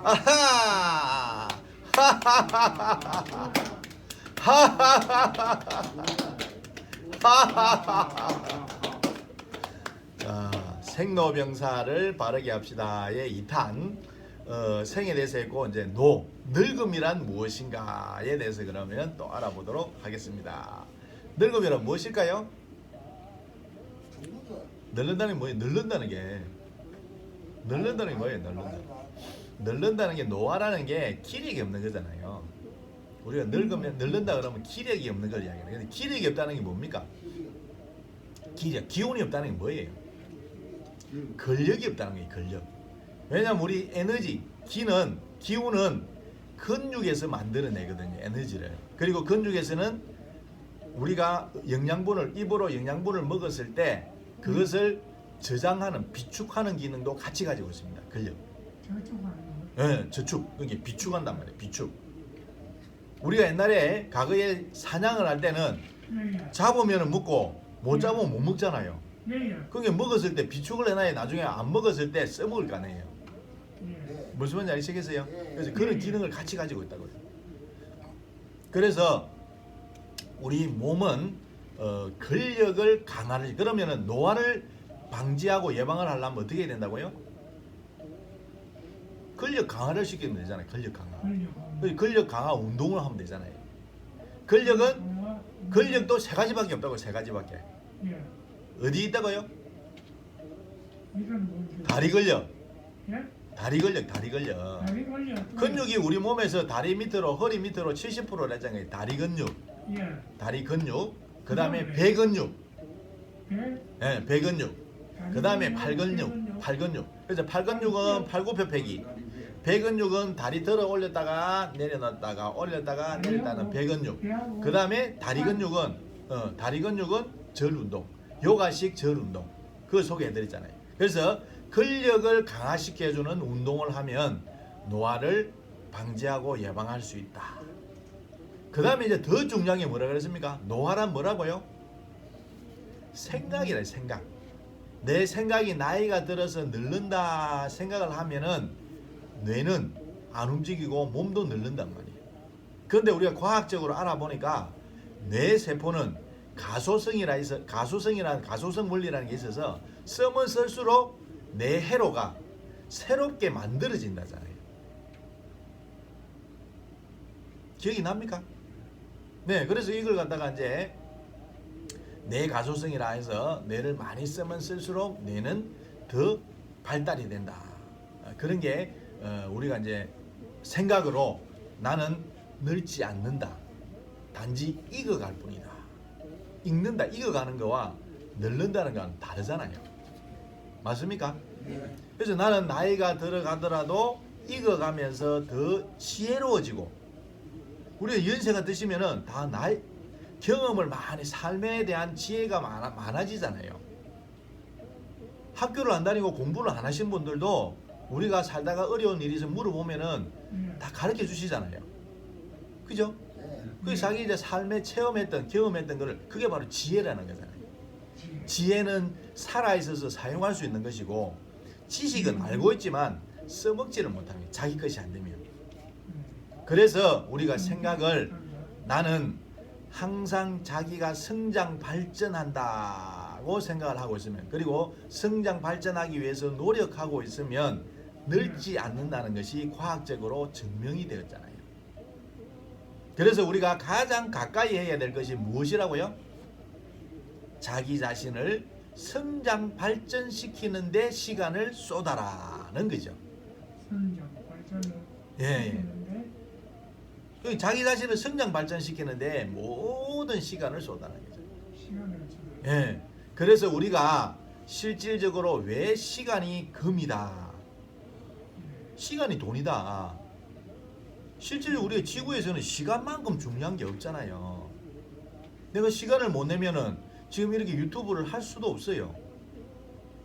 아하! 하하하하하! 하하하하하! 자, 생로병사를 바르게 합시다의 2탄 생에 대해서 했고 이제 늙음이란 무엇인가에 대해서 그러면 또 알아보도록 하겠습니다. 늙음이란 무엇일까요? 늙는다는 게 뭐예요? 늙는다는 게 뭐예요? 늙는다는 게 노화라는 게 기력이 없는 거잖아요. 우리가 늙으면 늙는다 그러면 기력이 없는 걸 이야기해요. 근데 기력이 없다는 게 뭡니까? 기운이 없다는 게 뭐예요? 근력이 없다는 게 근력. 왜냐면 우리 에너지, 기운은 근육에서 만들어내거든요. 에너지를. 그리고 근육에서는 우리가 입으로 영양분을 먹었을 때 그것을 저장하는, 비축하는 기능도 같이 가지고 있습니다. 근력. 네, 저축. 그게 비축한단 말이에요. 비축. 우리가 옛날에 과거에 사냥을 할 때는 잡으면 먹고 못 잡으면 못 먹잖아요. 그게 먹었을 때 비축을 해놔야 나중에 안 먹었을 때 써먹을 거 아니에요. 무슨 말인지 아시겠어요? 그래서 그런 기능을 같이 가지고 있다고요. 그래서 우리 몸은 근력을 강화를, 그러면은 노화를 방지하고 예방을 하려면 어떻게 해야 된다고요? 근력 강화를 시키면 되잖아요. 근력 강화. 근력 강화 운동을 하면 되잖아요. 근력도 세 가지밖에 없다고. 세 가지밖에. 어디 있다고요? 다리 근력. 다리 근력. 근육이 우리 몸에서 다리 밑으로, 허리 밑으로 70%를 했잖아요. 다리 근육. 그 다음에 배 근육. 네, 배 근육. 그 다음에 팔 근육. 그래서 팔 근육은 팔굽혀펴기. 배 근육은 다리 들어 올렸다가 내려놨다가 올렸다가 내렸다는 배 근육. 그 다음에 다리 근육은 절 운동. 요가식 절 운동. 그거 소개해드렸잖아요. 그래서 근력을 강화시켜주는 운동을 하면 노화를 방지하고 예방할 수 있다. 그 다음에 이제 더 중요한 게 뭐라 그랬습니까? 노화란 뭐라고요? 생각이래, 생각. 내 생각이 나이가 들어서 늙는다 생각을 하면은 뇌는 안 움직이고 몸도 늙는단 말이에요. 그런데 우리가 과학적으로 알아보니까 뇌 세포는 가소성이라는 가소성 원리라는 게 있어서 쓰면 쓸수록 뇌 회로가 새롭게 만들어진다잖아요. 기억이 납니까? 네, 그래서 이걸 갖다가 이제 뇌 가소성이라 해서 뇌를 많이 쓰면 쓸수록 뇌는 더 발달이 된다. 그런 게 우리가 이제 생각으로 나는 늙지 않는다. 단지 익어갈 뿐이다. 익는다, 익어가는 거와 늙는다는 건 다르잖아요. 맞습니까? 그래서 나는 나이가 들어가더라도 익어가면서 더 지혜로워지고, 우리가 연세가 드시면은 다 경험을 많이, 삶에 대한 지혜가 많아지잖아요. 학교를 안 다니고 공부를 안 하신 분들도 우리가 살다가 어려운 일이 있으면 물어보면은 다 가르쳐 주시잖아요. 그죠? 그 자기 이제 삶에 경험했던 거를, 그게 바로 지혜라는 거잖아요. 지혜는 살아있어서 사용할 수 있는 것이고, 지식은 알고 있지만 써먹지를 못합니다. 자기 것이 안 되면. 그래서 우리가 생각을, 나는 항상 자기가 성장 발전한다고 생각을 하고 있으면, 그리고 성장 발전하기 위해서 노력하고 있으면 늙지 않는다는 것이 과학적으로 증명이 되었잖아요. 그래서 우리가 가장 가까이 해야 될 것이 무엇이라고요? 자기 자신을 성장 발전시키는 데 시간을 쏟아라는 거죠. 성장 발전을 자기 자신을 성장 발전시키는데 모든 시간을 쏟아내는 거죠. 예. 그래서 우리가 실질적으로 왜 시간이 금이다, 시간이 돈이다. 실제로 우리가 지구에서는 시간만큼 중요한 게 없잖아요. 내가 시간을 못 내면은 지금 이렇게 유튜브를 할 수도 없어요.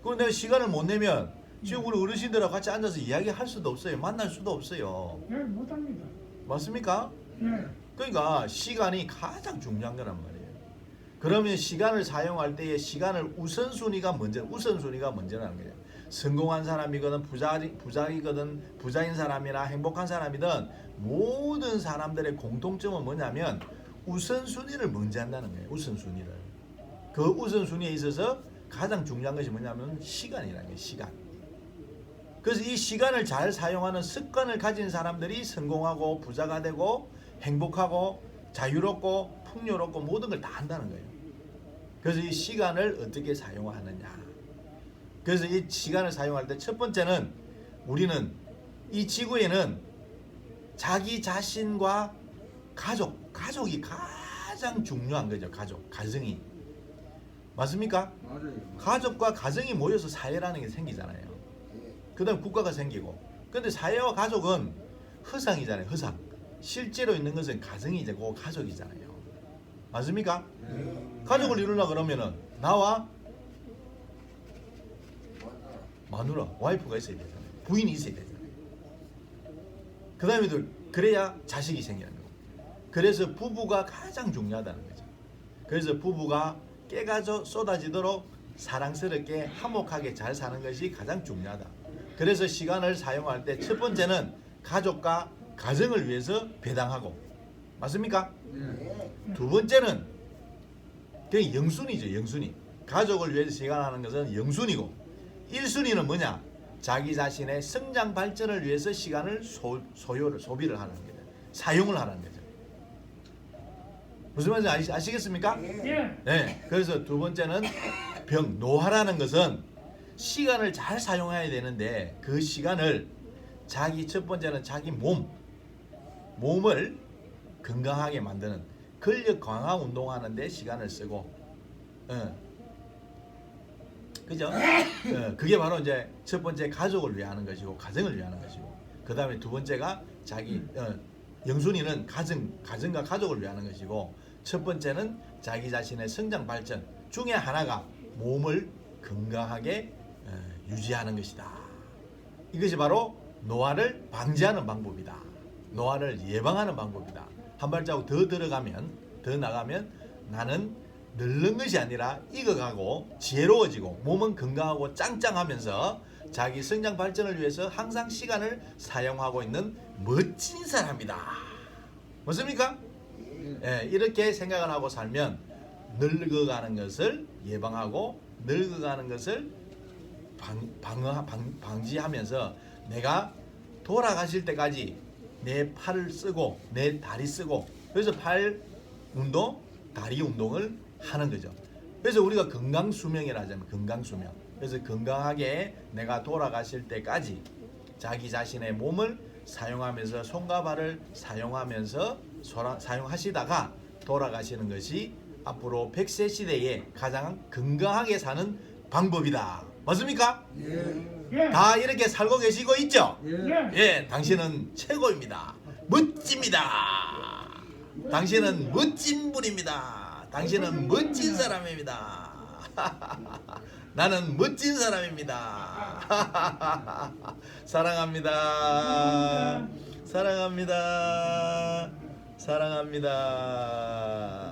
그리고 내가 시간을 못 내면 지금 우리 어르신들하고 같이 앉아서 이야기할 수도 없어요. 만날 수도 없어요. 네, 못합니다. 맞습니까? 네. 그러니까 시간이 가장 중요한 거란 말이에요. 그러면 시간을 사용할 때에 시간을 우선순위가 먼저라는 거예요. 성공한 사람이거든 부자인 사람이나 행복한 사람이든 모든 사람들의 공통점은 뭐냐면 우선순위를 먼저 한다는 거예요. 우선순위를. 그 우선순위에 있어서 가장 중요한 것이 뭐냐면 시간이라는 거예요. 시간. 그래서 이 시간을 잘 사용하는 습관을 가진 사람들이 성공하고 부자가 되고 행복하고 자유롭고 풍요롭고 모든 걸 다 한다는 거예요. 그래서 이 시간을 어떻게 사용하느냐. 그래서 이 시간을 사용할 때 첫 번째는 우리는 이 지구에는 자기 자신과 가족이 가장 중요한 거죠. 가정이. 맞습니까? 맞아요. 가족과 가정이 모여서 사회라는 게 생기잖아요. 그 다음 국가가 생기고. 근데 사회와 가족은 허상이잖아요. 허상. 실제로 있는 것은 가정이고 그 가족이잖아요. 맞습니까? 가족을 이루려 그러면은 나와 마누라, 와이프가 있어야 되잖아요. 부인이 있어야 되잖아요. 그 다음에 그래야 자식이 생기는 거고. 그래서 부부가 가장 중요하다는 거죠. 그래서 부부가 깨가 쏟아지도록 사랑스럽게 화목하게 잘 사는 것이 가장 중요하다. 그래서 시간을 사용할 때 첫 번째는 가족과 가정을 위해서 배당하고. 맞습니까? 두 번째는 그게 영순이죠. 영순이. 가족을 위해서 시간하는 것은 영순이고 1순위는 뭐냐? 자기 자신의 성장 발전을 위해서 시간을 소비를 하는 거죠. 사용을 하는 거죠. 무슨 말인지 아시겠습니까? 예. 네. 그래서 두 번째는 노화라는 것은 시간을 잘 사용해야 되는데 그 시간을 첫 번째는 자기 몸을 건강하게 만드는 근력 강화 운동하는 데 시간을 쓰고 그죠? 그게 바로 이제 첫 번째 가족을 위하는 것이고 가정을 위하는 것이고 그 다음에 두 번째가 자기 영순이는 가정과 가족을 위하는 것이고 첫 번째는 자기 자신의 성장 발전 중에 하나가 몸을 건강하게 유지하는 것이다. 이것이 바로 노화를 방지하는 방법이다. 노화를 예방하는 방법이다. 한 발자국 더 나가면 나는 늙는 것이 아니라 익어가고 지혜로워지고 몸은 건강하고 짱짱하면서 자기 성장 발전을 위해서 항상 시간을 사용하고 있는 멋진 사람이다. 맞습니까? 예, 이렇게 생각을 하고 살면 늙어가는 것을 예방하고 늙어가는 것을 방지하면서 내가 돌아가실 때까지 내 팔을 쓰고 내 다리 쓰고 그래서 팔 운동, 다리 운동을 하는 거죠. 그래서 우리가 건강수명이라 하잖아요. 건강수명. 그래서 건강하게 내가 돌아가실 때까지 자기 자신의 몸을 사용하면서 손과 발을 사용하면서 사용하시다가 돌아가시는 것이 앞으로 100세 시대에 가장 건강하게 사는 방법이다. 맞습니까? 예. 다 이렇게 살고 계시고 있죠? 예. 예, 당신은 최고입니다. 멋집니다. 당신은 멋진 분입니다. 당신은 멋진 사람입니다. 나는 멋진 사람입니다. 사랑합니다. 사랑합니다. 사랑합니다.